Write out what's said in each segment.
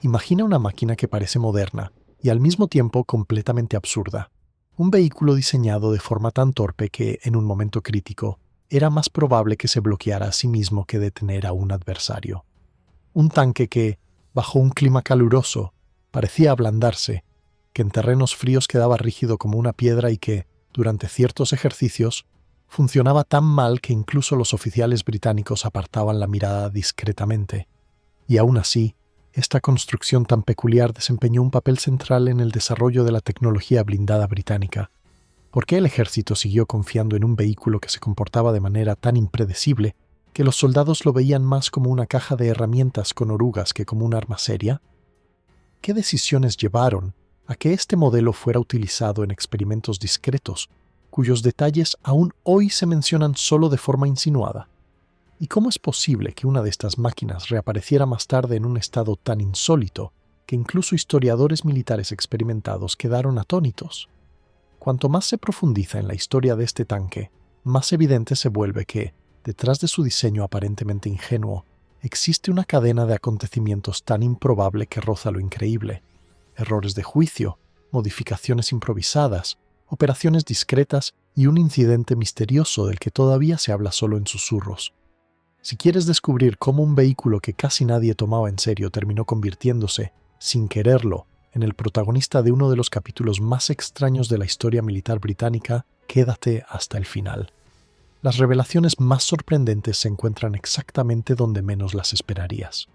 Imagina una máquina que parece moderna y al mismo tiempo completamente absurda. Un vehículo diseñado de forma tan torpe que, en un momento crítico, era más probable que se bloqueara a sí mismo que detener a un adversario. Un tanque que, bajo un clima caluroso, parecía ablandarse, que en terrenos fríos quedaba rígido como una piedra y que, durante ciertos ejercicios, funcionaba tan mal que incluso los oficiales británicos apartaban la mirada discretamente. Y aún así, esta construcción tan peculiar desempeñó un papel central en el desarrollo de la tecnología blindada británica. ¿Por qué el ejército siguió confiando en un vehículo que se comportaba de manera tan impredecible que los soldados lo veían más como una caja de herramientas con orugas que como un arma seria? ¿Qué decisiones llevaron a que este modelo fuera utilizado en experimentos discretos, cuyos detalles aún hoy se mencionan solo de forma insinuada? ¿Y cómo es posible que una de estas máquinas reapareciera más tarde en un estado tan insólito que incluso historiadores militares experimentados quedaron atónitos? Cuanto más se profundiza en la historia de este tanque, más evidente se vuelve que, detrás de su diseño aparentemente ingenuo, existe una cadena de acontecimientos tan improbable que roza lo increíble. Errores de juicio, modificaciones improvisadas, operaciones discretas y un incidente misterioso del que todavía se habla solo en susurros. Si quieres descubrir cómo un vehículo que casi nadie tomaba en serio terminó convirtiéndose, sin quererlo, en el protagonista de uno de los capítulos más extraños de la historia militar británica, quédate hasta el final. Las revelaciones más sorprendentes se encuentran exactamente donde menos las esperarías.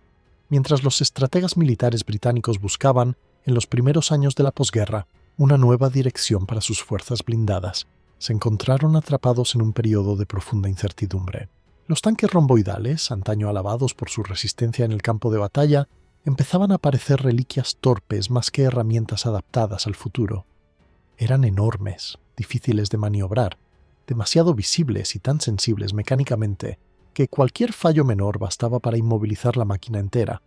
Mientras los estrategas militares británicos buscaban, en los primeros años de la posguerra, una nueva dirección para sus fuerzas blindadas, se encontraron atrapados en un periodo de profunda incertidumbre. Los tanques romboidales, antaño alabados por su resistencia en el campo de batalla, empezaban a parecer reliquias torpes más que herramientas adaptadas al futuro. Eran enormes, difíciles de maniobrar, demasiado visibles y tan sensibles mecánicamente que cualquier fallo menor bastaba para inmovilizar la máquina entera.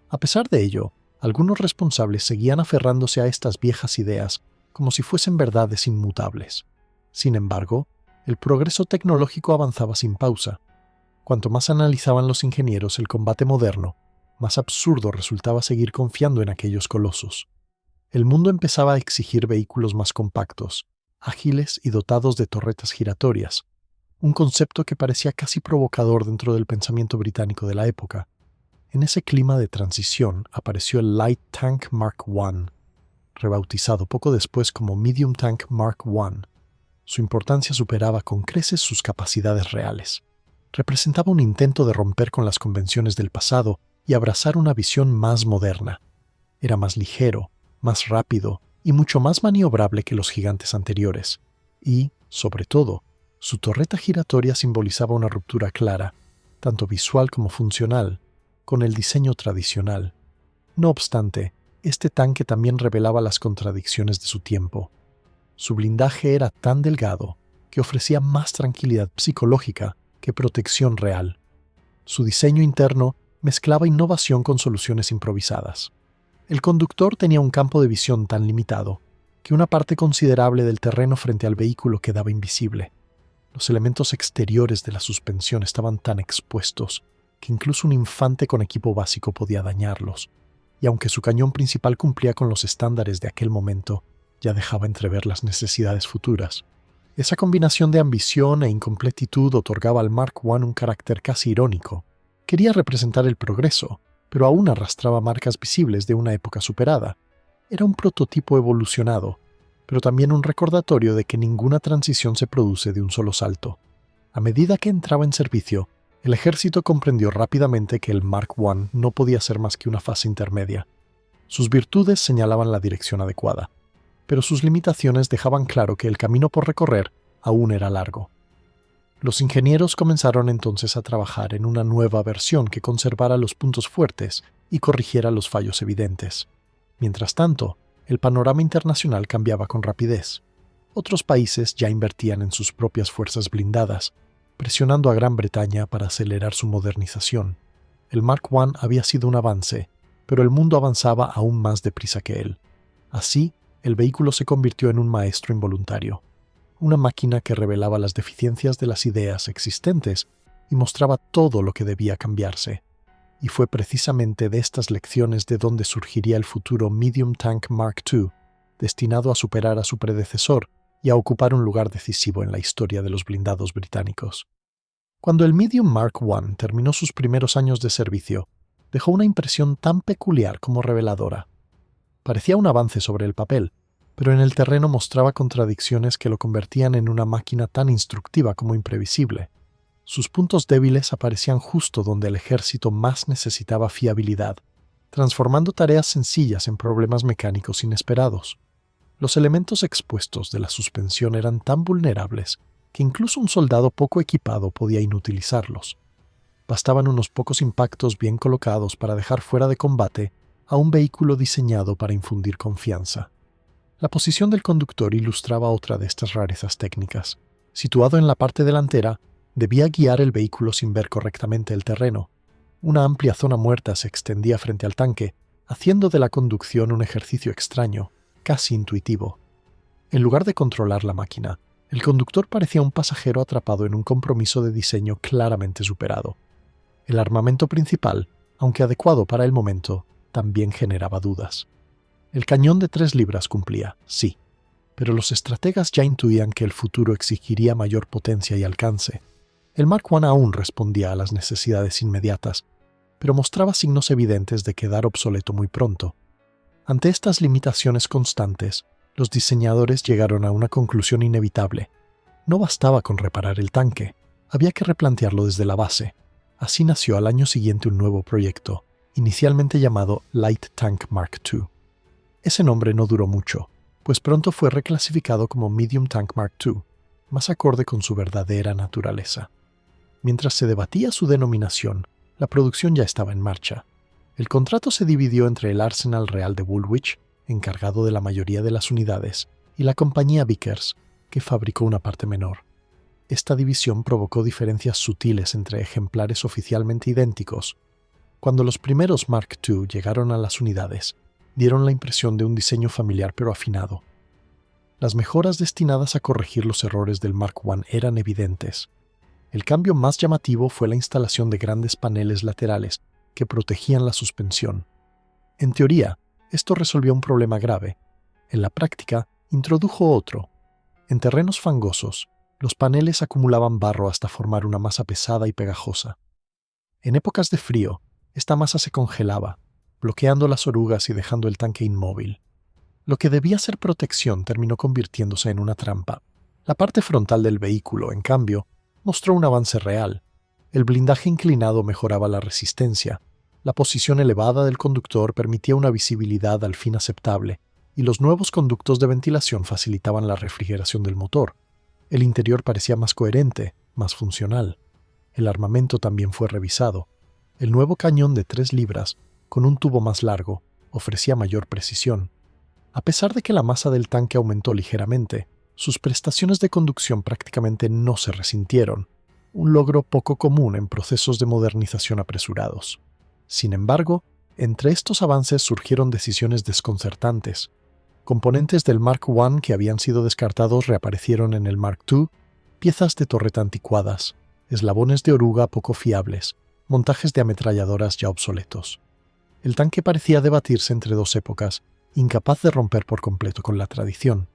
A pesar de ello, algunos responsables seguían aferrándose a estas viejas ideas como si fuesen verdades inmutables. Sin embargo, el progreso tecnológico avanzaba sin pausa. Cuanto más analizaban los ingenieros el combate moderno, más absurdo resultaba seguir confiando en aquellos colosos. El mundo empezaba a exigir vehículos más compactos, ágiles y dotados de torretas giratorias, un concepto que parecía casi provocador dentro del pensamiento británico de la época. En ese clima de transición apareció el Light Tank Mark I, rebautizado poco después como Medium Tank Mark I. Su importancia superaba con creces sus capacidades reales. Representaba un intento de romper con las convenciones del pasado y abrazar una visión más moderna. Era más ligero, más rápido y mucho más maniobrable que los gigantes anteriores. Y, sobre todo, su torreta giratoria simbolizaba una ruptura clara, tanto visual como funcional, con el diseño tradicional. No obstante, este tanque también revelaba las contradicciones de su tiempo. Su blindaje era tan delgado que ofrecía más tranquilidad psicológica que protección real. Su diseño interno mezclaba innovación con soluciones improvisadas. El conductor tenía un campo de visión tan limitado que una parte considerable del terreno frente al vehículo quedaba invisible. Los elementos exteriores de la suspensión estaban tan expuestos que incluso un infante con equipo básico podía dañarlos, y aunque su cañón principal cumplía con los estándares de aquel momento, ya dejaba entrever las necesidades futuras. Esa combinación de ambición e incompletitud otorgaba al Mark I un carácter casi irónico. Quería representar el progreso, pero aún arrastraba marcas visibles de una época superada. Era un prototipo evolucionado, pero también un recordatorio de que ninguna transición se produce de un solo salto. A medida que entraba en servicio, el ejército comprendió rápidamente que el Mark I no podía ser más que una fase intermedia. Sus virtudes señalaban la dirección adecuada, pero sus limitaciones dejaban claro que el camino por recorrer aún era largo. Los ingenieros comenzaron entonces a trabajar en una nueva versión que conservara los puntos fuertes y corrigiera los fallos evidentes. Mientras tanto, el panorama internacional cambiaba con rapidez. Otros países ya invertían en sus propias fuerzas blindadas, presionando a Gran Bretaña para acelerar su modernización. El Mark I había sido un avance, pero el mundo avanzaba aún más deprisa que él. Así, el vehículo se convirtió en un maestro involuntario, una máquina que revelaba las deficiencias de las ideas existentes y mostraba todo lo que debía cambiarse. y fue precisamente de estas lecciones de donde surgiría el futuro Medium Tank Mark II, destinado a superar a su predecesor y a ocupar un lugar decisivo en la historia de los blindados británicos. Cuando el Medium Mark I terminó sus primeros años de servicio, dejó una impresión tan peculiar como reveladora. Parecía un avance sobre el papel, pero en el terreno mostraba contradicciones que lo convertían en una máquina tan instructiva como imprevisible. Sus puntos débiles aparecían justo donde el ejército más necesitaba fiabilidad, transformando tareas sencillas en problemas mecánicos inesperados. Los elementos expuestos de la suspensión eran tan vulnerables que incluso un soldado poco equipado podía inutilizarlos. Bastaban unos pocos impactos bien colocados para dejar fuera de combate a un vehículo diseñado para infundir confianza. La posición del conductor ilustraba otra de estas rarezas técnicas. Situado en la parte delantera, debía guiar el vehículo sin ver correctamente el terreno. Una amplia zona muerta se extendía frente al tanque, haciendo de la conducción un ejercicio extraño, casi intuitivo. En lugar de controlar la máquina, el conductor parecía un pasajero atrapado en un compromiso de diseño claramente superado. El armamento principal, aunque adecuado para el momento, también generaba dudas. El cañón de 3 libras cumplía, sí, pero los estrategas ya intuían que el futuro exigiría mayor potencia y alcance. El Mark I aún respondía a las necesidades inmediatas, pero mostraba signos evidentes de quedar obsoleto muy pronto. Ante estas limitaciones constantes, los diseñadores llegaron a una conclusión inevitable. No bastaba con reparar el tanque, había que replantearlo desde la base. Así nació al año siguiente un nuevo proyecto, inicialmente llamado Light Tank Mark II. Ese nombre no duró mucho, pues pronto fue reclasificado como Medium Tank Mark II, más acorde con su verdadera naturaleza. Mientras se debatía su denominación, la producción ya estaba en marcha. El contrato se dividió entre el Arsenal Real de Woolwich, encargado de la mayoría de las unidades, y la compañía Vickers, que fabricó una parte menor. Esta división provocó diferencias sutiles entre ejemplares oficialmente idénticos. Cuando los primeros Mark II llegaron a las unidades, dieron la impresión de un diseño familiar pero afinado. Las mejoras destinadas a corregir los errores del Mark I eran evidentes. El cambio más llamativo fue la instalación de grandes paneles laterales que protegían la suspensión. En teoría, esto resolvió un problema grave. En la práctica, introdujo otro. En terrenos fangosos, los paneles acumulaban barro hasta formar una masa pesada y pegajosa. En épocas de frío, esta masa se congelaba, bloqueando las orugas y dejando el tanque inmóvil. Lo que debía ser protección terminó convirtiéndose en una trampa. La parte frontal del vehículo, en cambio, mostró un avance real. El blindaje inclinado mejoraba la resistencia, la posición elevada del conductor permitía una visibilidad al fin aceptable, y los nuevos conductos de ventilación facilitaban la refrigeración del motor. El interior parecía más coherente, más funcional. El armamento también fue revisado. El nuevo cañón de 3 libras, con un tubo más largo, ofrecía mayor precisión. A pesar de que la masa del tanque aumentó ligeramente, sus prestaciones de conducción prácticamente no se resintieron, un logro poco común en procesos de modernización apresurados. Sin embargo, entre estos avances surgieron decisiones desconcertantes. Componentes del Mark I que habían sido descartados reaparecieron en el Mark II, piezas de torreta anticuadas, eslabones de oruga poco fiables, montajes de ametralladoras ya obsoletos. El tanque parecía debatirse entre 2 épocas, incapaz de romper por completo con la tradición.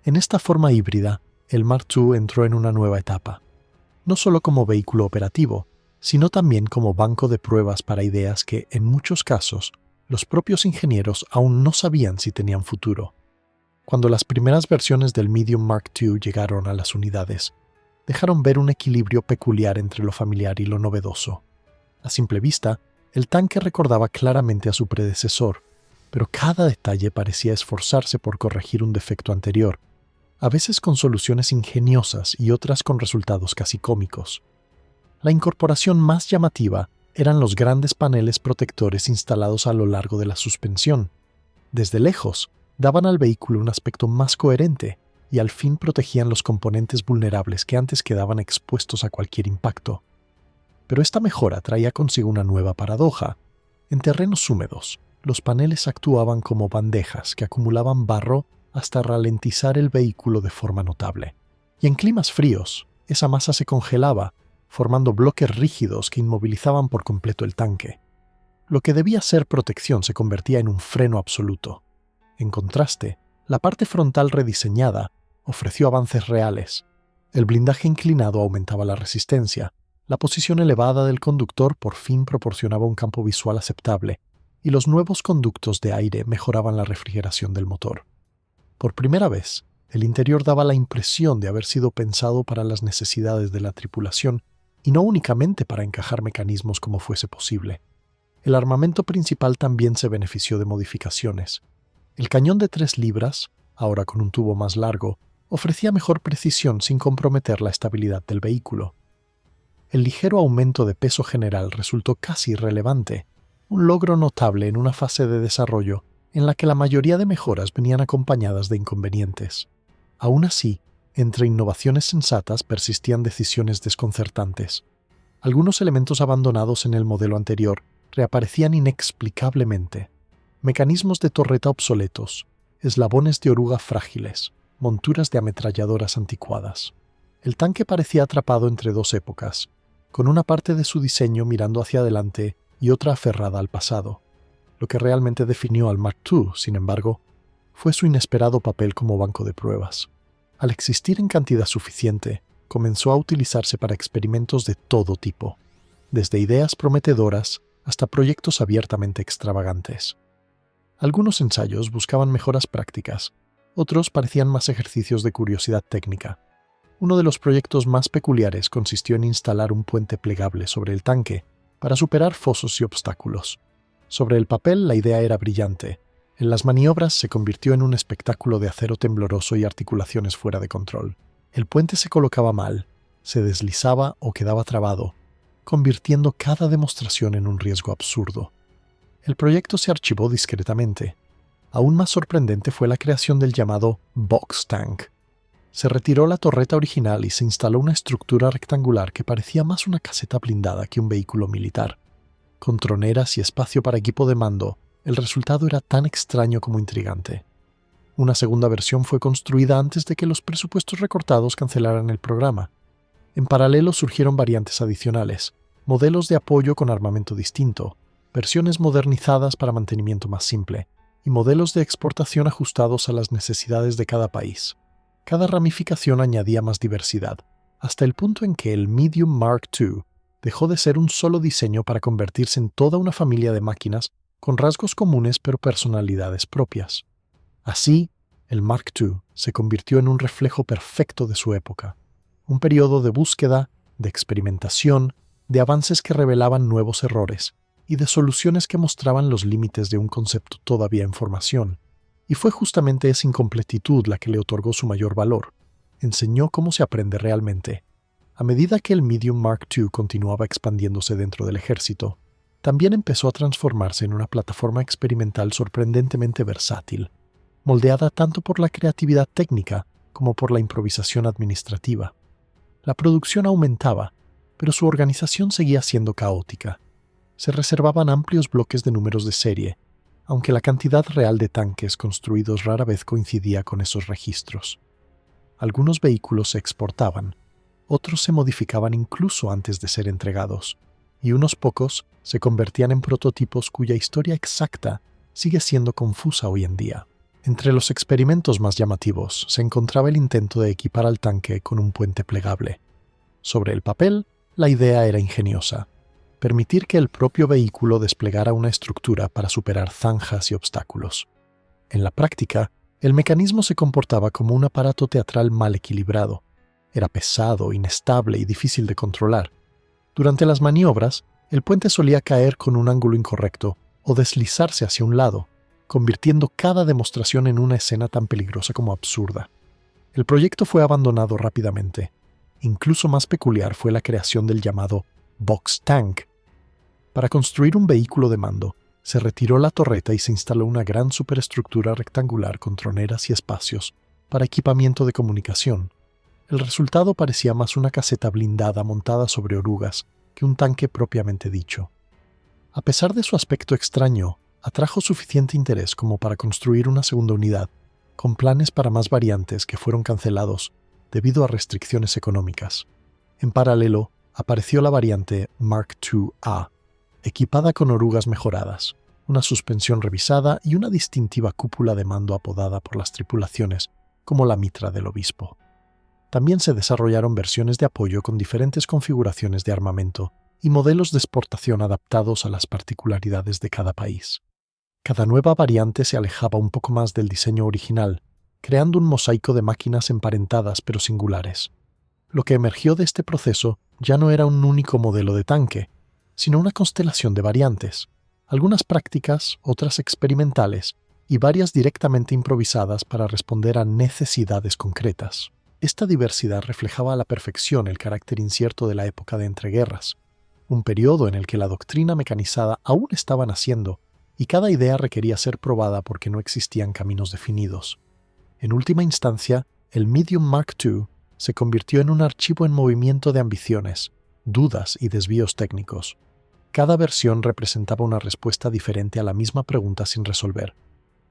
En esta forma híbrida, el Mark II entró en una nueva etapa, no solo como vehículo operativo, sino también como banco de pruebas para ideas que, en muchos casos, los propios ingenieros aún no sabían si tenían futuro. Cuando las primeras versiones del Medium Mark II llegaron a las unidades, dejaron ver un equilibrio peculiar entre lo familiar y lo novedoso. A simple vista, el tanque recordaba claramente a su predecesor, pero cada detalle parecía esforzarse por corregir un defecto anterior, a veces con soluciones ingeniosas y otras con resultados casi cómicos. La incorporación más llamativa eran los grandes paneles protectores instalados a lo largo de la suspensión. Desde lejos, daban al vehículo un aspecto más coherente y al fin protegían los componentes vulnerables que antes quedaban expuestos a cualquier impacto. Pero esta mejora traía consigo una nueva paradoja. En terrenos húmedos, los paneles actuaban como bandejas que acumulaban barro hasta ralentizar el vehículo de forma notable. Y en climas fríos, esa masa se congelaba, formando bloques rígidos que inmovilizaban por completo el tanque. Lo que debía ser protección se convertía en un freno absoluto. En contraste, la parte frontal rediseñada ofreció avances reales. El blindaje inclinado aumentaba la resistencia, la posición elevada del conductor por fin proporcionaba un campo visual aceptable, y los nuevos conductos de aire mejoraban la refrigeración del motor. Por primera vez, el interior daba la impresión de haber sido pensado para las necesidades de la tripulación y no únicamente para encajar mecanismos como fuese posible. El armamento principal también se benefició de modificaciones. El cañón de 3 libras, ahora con un tubo más largo, ofrecía mejor precisión sin comprometer la estabilidad del vehículo. El ligero aumento de peso general resultó casi irrelevante, un logro notable en una fase de desarrollo en la que la mayoría de mejoras venían acompañadas de inconvenientes. Aún así, entre innovaciones sensatas persistían decisiones desconcertantes. Algunos elementos abandonados en el modelo anterior reaparecían inexplicablemente. Mecanismos de torreta obsoletos, eslabones de oruga frágiles, monturas de ametralladoras anticuadas. El tanque parecía atrapado entre 2 épocas, con una parte de su diseño mirando hacia adelante y otra aferrada al pasado. Lo que realmente definió al Mark II, sin embargo, fue su inesperado papel como banco de pruebas. Al existir en cantidad suficiente, comenzó a utilizarse para experimentos de todo tipo, desde ideas prometedoras hasta proyectos abiertamente extravagantes. Algunos ensayos buscaban mejoras prácticas, otros parecían más ejercicios de curiosidad técnica. Uno de los proyectos más peculiares consistió en instalar un puente plegable sobre el tanque para superar fosos y obstáculos. Sobre el papel la idea era brillante. En las maniobras se convirtió en un espectáculo de acero tembloroso y articulaciones fuera de control. El puente se colocaba mal, se deslizaba o quedaba trabado, convirtiendo cada demostración en un riesgo absurdo. El proyecto se archivó discretamente. Aún más sorprendente fue la creación del llamado Box Tank. Se retiró la torreta original y se instaló una estructura rectangular que parecía más una caseta blindada que un vehículo militar. Con troneras y espacio para equipo de mando, el resultado era tan extraño como intrigante. Una segunda versión fue construida antes de que los presupuestos recortados cancelaran el programa. En paralelo surgieron variantes adicionales, modelos de apoyo con armamento distinto, versiones modernizadas para mantenimiento más simple, y modelos de exportación ajustados a las necesidades de cada país. Cada ramificación añadía más diversidad, hasta el punto en que el Medium Mark II dejó de ser un solo diseño para convertirse en toda una familia de máquinas con rasgos comunes pero personalidades propias. Así, el Mark II se convirtió en un reflejo perfecto de su época, un periodo de búsqueda, de experimentación, de avances que revelaban nuevos errores y de soluciones que mostraban los límites de un concepto todavía en formación. Y fue justamente esa incompletitud la que le otorgó su mayor valor. Enseñó cómo se aprende realmente. A medida que el Medium Mark II continuaba expandiéndose dentro del ejército, también empezó a transformarse en una plataforma experimental sorprendentemente versátil, moldeada tanto por la creatividad técnica como por la improvisación administrativa. La producción aumentaba, pero su organización seguía siendo caótica. Se reservaban amplios bloques de números de serie, aunque la cantidad real de tanques construidos rara vez coincidía con esos registros. Algunos vehículos se exportaban, otros se modificaban incluso antes de ser entregados, y unos pocos se convertían en prototipos cuya historia exacta sigue siendo confusa hoy en día. Entre los experimentos más llamativos se encontraba el intento de equipar al tanque con un puente plegable. Sobre el papel, la idea era ingeniosa: permitir que el propio vehículo desplegara una estructura para superar zanjas y obstáculos. En la práctica, el mecanismo se comportaba como un aparato teatral mal equilibrado. Era pesado, inestable y difícil de controlar. Durante las maniobras, el puente solía caer con un ángulo incorrecto o deslizarse hacia un lado, convirtiendo cada demostración en una escena tan peligrosa como absurda. El proyecto fue abandonado rápidamente. Incluso más peculiar fue la creación del llamado Box Tank. Para construir un vehículo de mando, se retiró la torreta y se instaló una gran superestructura rectangular con troneras y espacios para equipamiento de comunicación. El resultado parecía más una caseta blindada montada sobre orugas que un tanque propiamente dicho. A pesar de su aspecto extraño, atrajo suficiente interés como para construir una segunda unidad, con planes para más variantes que fueron cancelados debido a restricciones económicas. En paralelo, apareció la variante Mark II-A, equipada con orugas mejoradas, una suspensión revisada y una distintiva cúpula de mando apodada por las tripulaciones como la mitra del obispo. También se desarrollaron versiones de apoyo con diferentes configuraciones de armamento y modelos de exportación adaptados a las particularidades de cada país. Cada nueva variante se alejaba un poco más del diseño original, creando un mosaico de máquinas emparentadas pero singulares. Lo que emergió de este proceso ya no era un único modelo de tanque, sino una constelación de variantes, algunas prácticas, otras experimentales y varias directamente improvisadas para responder a necesidades concretas. Esta diversidad reflejaba a la perfección el carácter incierto de la época de entreguerras, un periodo en el que la doctrina mecanizada aún estaba naciendo y cada idea requería ser probada porque no existían caminos definidos. En última instancia, el Medium Mark II se convirtió en un archivo en movimiento de ambiciones, dudas y desvíos técnicos. Cada versión representaba una respuesta diferente a la misma pregunta sin resolver.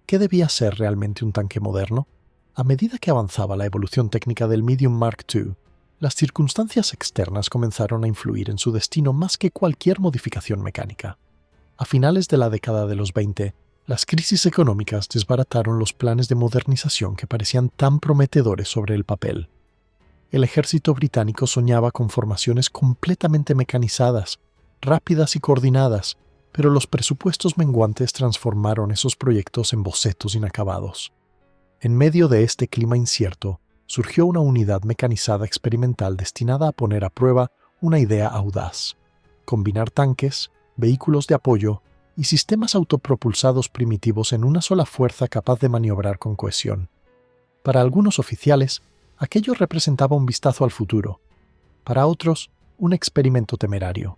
¿Qué debía ser realmente un tanque moderno? A medida que avanzaba la evolución técnica del Medium Mark II, las circunstancias externas comenzaron a influir en su destino más que cualquier modificación mecánica. A finales de la década de los 20, las crisis económicas desbarataron los planes de modernización que parecían tan prometedores sobre el papel. El ejército británico soñaba con formaciones completamente mecanizadas, rápidas y coordinadas, pero los presupuestos menguantes transformaron esos proyectos en bocetos inacabados. En medio de este clima incierto, surgió una unidad mecanizada experimental destinada a poner a prueba una idea audaz: combinar tanques, vehículos de apoyo y sistemas autopropulsados primitivos en una sola fuerza capaz de maniobrar con cohesión. Para algunos oficiales, aquello representaba un vistazo al futuro. Para otros, un experimento temerario.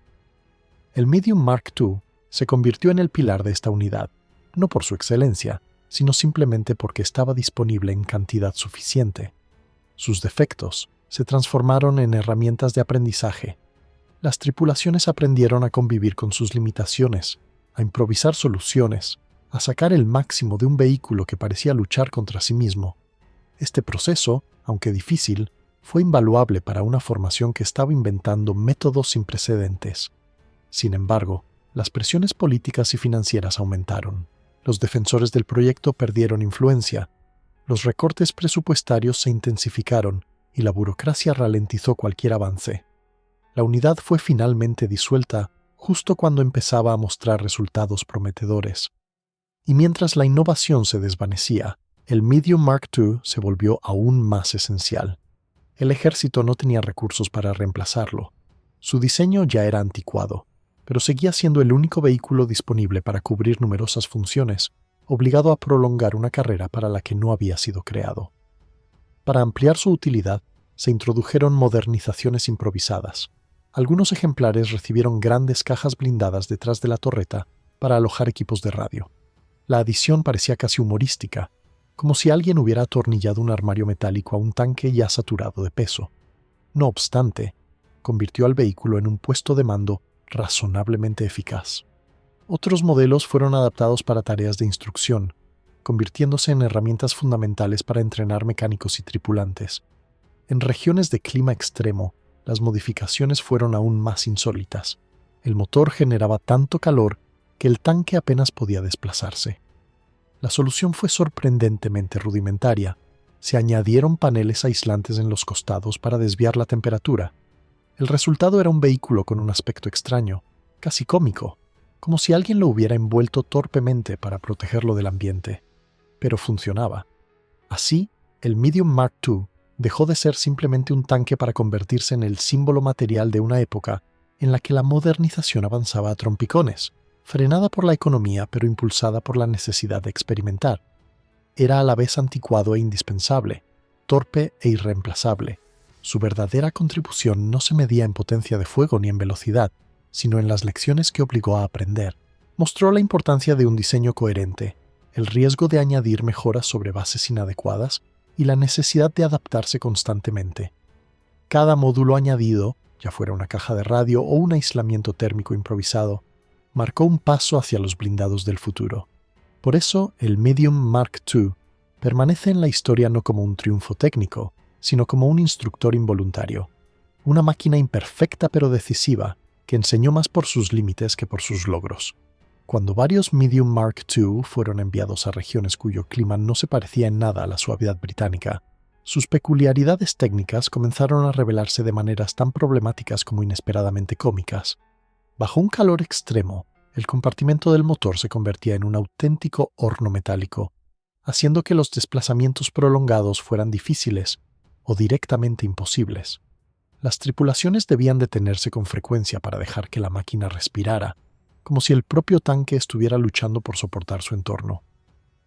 El Medium Mark II se convirtió en el pilar de esta unidad, no por su excelencia, sino simplemente porque estaba disponible en cantidad suficiente. Sus defectos se transformaron en herramientas de aprendizaje. Las tripulaciones aprendieron a convivir con sus limitaciones, a improvisar soluciones, a sacar el máximo de un vehículo que parecía luchar contra sí mismo. Este proceso, aunque difícil, fue invaluable para una formación que estaba inventando métodos sin precedentes. Sin embargo, las presiones políticas y financieras aumentaron. Los defensores del proyecto perdieron influencia, los recortes presupuestarios se intensificaron y la burocracia ralentizó cualquier avance. La unidad fue finalmente disuelta justo cuando empezaba a mostrar resultados prometedores. Y mientras la innovación se desvanecía, el Medium Mark II se volvió aún más esencial. El ejército no tenía recursos para reemplazarlo. Su diseño ya era anticuado, pero seguía siendo el único vehículo disponible para cubrir numerosas funciones, obligado a prolongar una carrera para la que no había sido creado. Para ampliar su utilidad, se introdujeron modernizaciones improvisadas. Algunos ejemplares recibieron grandes cajas blindadas detrás de la torreta para alojar equipos de radio. La adición parecía casi humorística, como si alguien hubiera atornillado un armario metálico a un tanque ya saturado de peso. No obstante, convirtió al vehículo en un puesto de mando razonablemente eficaz. Otros modelos fueron adaptados para tareas de instrucción, convirtiéndose en herramientas fundamentales para entrenar mecánicos y tripulantes. En regiones de clima extremo, las modificaciones fueron aún más insólitas. El motor generaba tanto calor que el tanque apenas podía desplazarse. La solución fue sorprendentemente rudimentaria. Se añadieron paneles aislantes en los costados para desviar la temperatura. El resultado era un vehículo con un aspecto extraño, casi cómico, como si alguien lo hubiera envuelto torpemente para protegerlo del ambiente. Pero funcionaba. Así, el Medium Mark II dejó de ser simplemente un tanque para convertirse en el símbolo material de una época en la que la modernización avanzaba a trompicones, frenada por la economía pero impulsada por la necesidad de experimentar. Era a la vez anticuado e indispensable, torpe e irreemplazable. Su verdadera contribución no se medía en potencia de fuego ni en velocidad, sino en las lecciones que obligó a aprender. Mostró la importancia de un diseño coherente, el riesgo de añadir mejoras sobre bases inadecuadas y la necesidad de adaptarse constantemente. Cada módulo añadido, ya fuera una caja de radio o un aislamiento térmico improvisado, marcó un paso hacia los blindados del futuro. Por eso, el Medium Mark II permanece en la historia no como un triunfo técnico, sino como un instructor involuntario. Una máquina imperfecta pero decisiva, que enseñó más por sus límites que por sus logros. Cuando varios Medium Mark II fueron enviados a regiones cuyo clima no se parecía en nada a la suavidad británica, sus peculiaridades técnicas comenzaron a revelarse de maneras tan problemáticas como inesperadamente cómicas. Bajo un calor extremo, el compartimento del motor se convertía en un auténtico horno metálico, haciendo que los desplazamientos prolongados fueran difíciles o directamente imposibles. Las tripulaciones debían detenerse con frecuencia para dejar que la máquina respirara, como si el propio tanque estuviera luchando por soportar su entorno.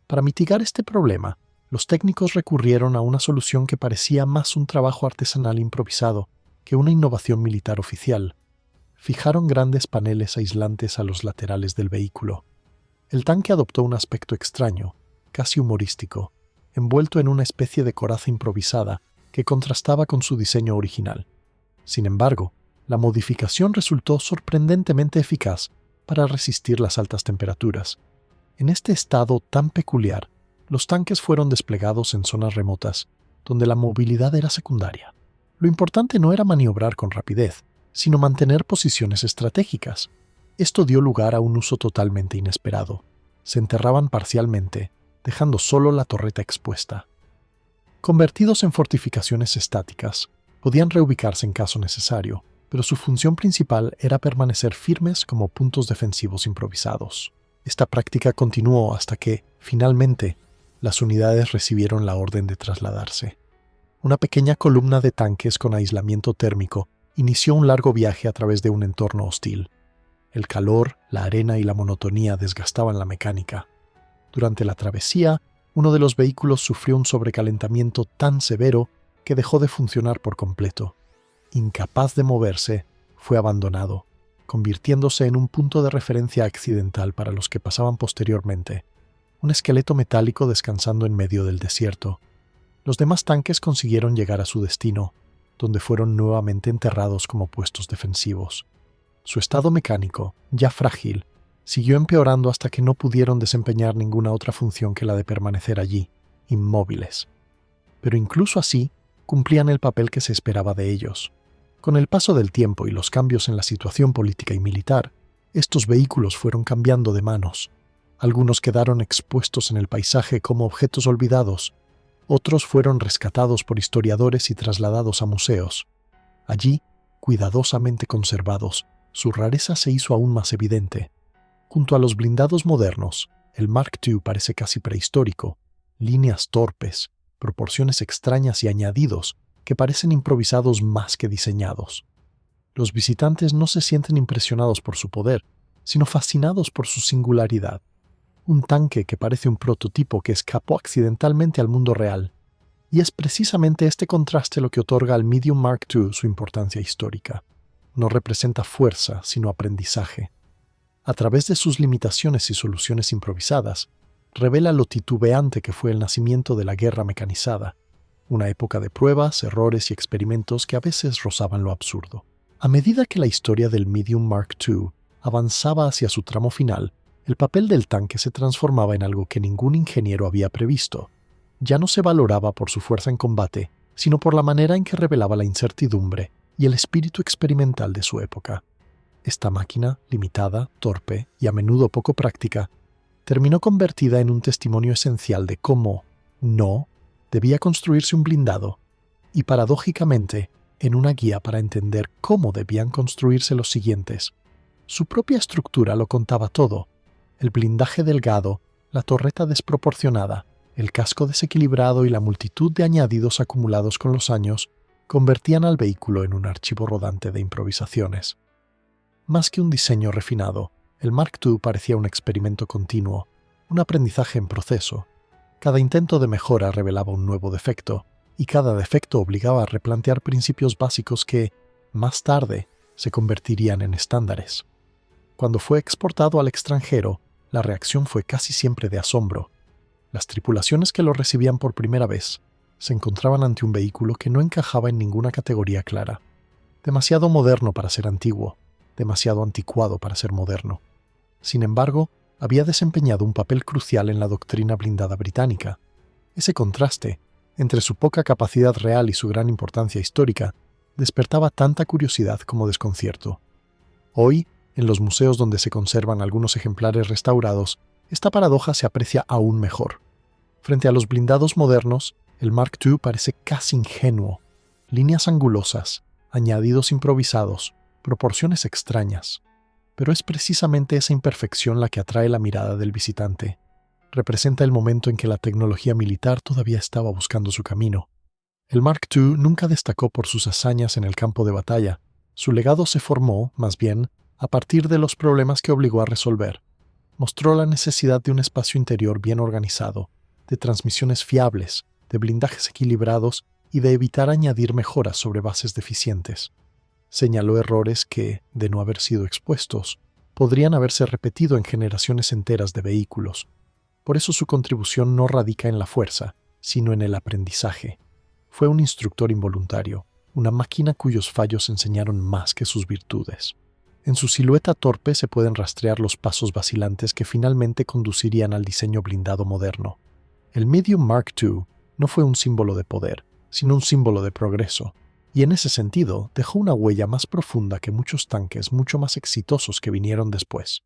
Para mitigar este problema, los técnicos recurrieron a una solución que parecía más un trabajo artesanal improvisado que una innovación militar oficial. Fijaron grandes paneles aislantes a los laterales del vehículo. El tanque adoptó un aspecto extraño, casi humorístico, envuelto en una especie de coraza improvisada que contrastaba con su diseño original. Sin embargo, la modificación resultó sorprendentemente eficaz para resistir las altas temperaturas. En este estado tan peculiar, los tanques fueron desplegados en zonas remotas, donde la movilidad era secundaria. Lo importante no era maniobrar con rapidez, sino mantener posiciones estratégicas. Esto dio lugar a un uso totalmente inesperado. Se enterraban parcialmente, dejando solo la torreta expuesta. Convertidos en fortificaciones estáticas, podían reubicarse en caso necesario, pero su función principal era permanecer firmes como puntos defensivos improvisados. Esta práctica continuó hasta que, finalmente, las unidades recibieron la orden de trasladarse. Una pequeña columna de tanques con aislamiento térmico inició un largo viaje a través de un entorno hostil. El calor, la arena y la monotonía desgastaban la mecánica. Durante la travesía, uno de los vehículos sufrió un sobrecalentamiento tan severo que dejó de funcionar por completo. Incapaz de moverse, fue abandonado, convirtiéndose en un punto de referencia accidental para los que pasaban posteriormente. Un esqueleto metálico descansando en medio del desierto. Los demás tanques consiguieron llegar a su destino, donde fueron nuevamente enterrados como puestos defensivos. Su estado mecánico, ya frágil, siguió empeorando hasta que no pudieron desempeñar ninguna otra función que la de permanecer allí, inmóviles. Pero incluso así, cumplían el papel que se esperaba de ellos. Con el paso del tiempo y los cambios en la situación política y militar, estos vehículos fueron cambiando de manos. Algunos quedaron expuestos en el paisaje como objetos olvidados, otros fueron rescatados por historiadores y trasladados a museos. Allí, cuidadosamente conservados, su rareza se hizo aún más evidente. Junto a los blindados modernos, el Mark II parece casi prehistórico, líneas torpes, proporciones extrañas y añadidos que parecen improvisados más que diseñados. Los visitantes no se sienten impresionados por su poder, sino fascinados por su singularidad. Un tanque que parece un prototipo que escapó accidentalmente al mundo real. Y es precisamente este contraste lo que otorga al Medium Mark II su importancia histórica. No representa fuerza, sino aprendizaje. A través de sus limitaciones y soluciones improvisadas, revela lo titubeante que fue el nacimiento de la guerra mecanizada, una época de pruebas, errores y experimentos que a veces rozaban lo absurdo. A medida que la historia del Medium Mark II avanzaba hacia su tramo final, el papel del tanque se transformaba en algo que ningún ingeniero había previsto. Ya no se valoraba por su fuerza en combate, sino por la manera en que revelaba la incertidumbre y el espíritu experimental de su época. Esta máquina, limitada, torpe y a menudo poco práctica, terminó convertida en un testimonio esencial de cómo, no, debía construirse un blindado, y paradójicamente, en una guía para entender cómo debían construirse los siguientes. Su propia estructura lo contaba todo: el blindaje delgado, la torreta desproporcionada, el casco desequilibrado y la multitud de añadidos acumulados con los años convertían al vehículo en un archivo rodante de improvisaciones. Más que un diseño refinado, el Mark II parecía un experimento continuo, un aprendizaje en proceso. Cada intento de mejora revelaba un nuevo defecto, y cada defecto obligaba a replantear principios básicos que, más tarde, se convertirían en estándares. Cuando fue exportado al extranjero, la reacción fue casi siempre de asombro. Las tripulaciones que lo recibían por primera vez se encontraban ante un vehículo que no encajaba en ninguna categoría clara. Demasiado moderno para ser antiguo, demasiado anticuado para ser moderno. Sin embargo, había desempeñado un papel crucial en la doctrina blindada británica. Ese contraste, entre su poca capacidad real y su gran importancia histórica, despertaba tanta curiosidad como desconcierto. Hoy, en los museos donde se conservan algunos ejemplares restaurados, esta paradoja se aprecia aún mejor. Frente a los blindados modernos, el Mark II parece casi ingenuo. Líneas angulosas, añadidos improvisados, proporciones extrañas. Pero es precisamente esa imperfección la que atrae la mirada del visitante. Representa el momento en que la tecnología militar todavía estaba buscando su camino. El Mark II nunca destacó por sus hazañas en el campo de batalla. Su legado se formó, más bien, a partir de los problemas que obligó a resolver. Mostró la necesidad de un espacio interior bien organizado, de transmisiones fiables, de blindajes equilibrados y de evitar añadir mejoras sobre bases deficientes. Señaló errores que, de no haber sido expuestos, podrían haberse repetido en generaciones enteras de vehículos. Por eso su contribución no radica en la fuerza, sino en el aprendizaje. Fue un instructor involuntario, una máquina cuyos fallos enseñaron más que sus virtudes. En su silueta torpe se pueden rastrear los pasos vacilantes que finalmente conducirían al diseño blindado moderno. El Medium Mark II no fue un símbolo de poder, sino un símbolo de progreso, y en ese sentido dejó una huella más profunda que muchos tanques mucho más exitosos que vinieron después.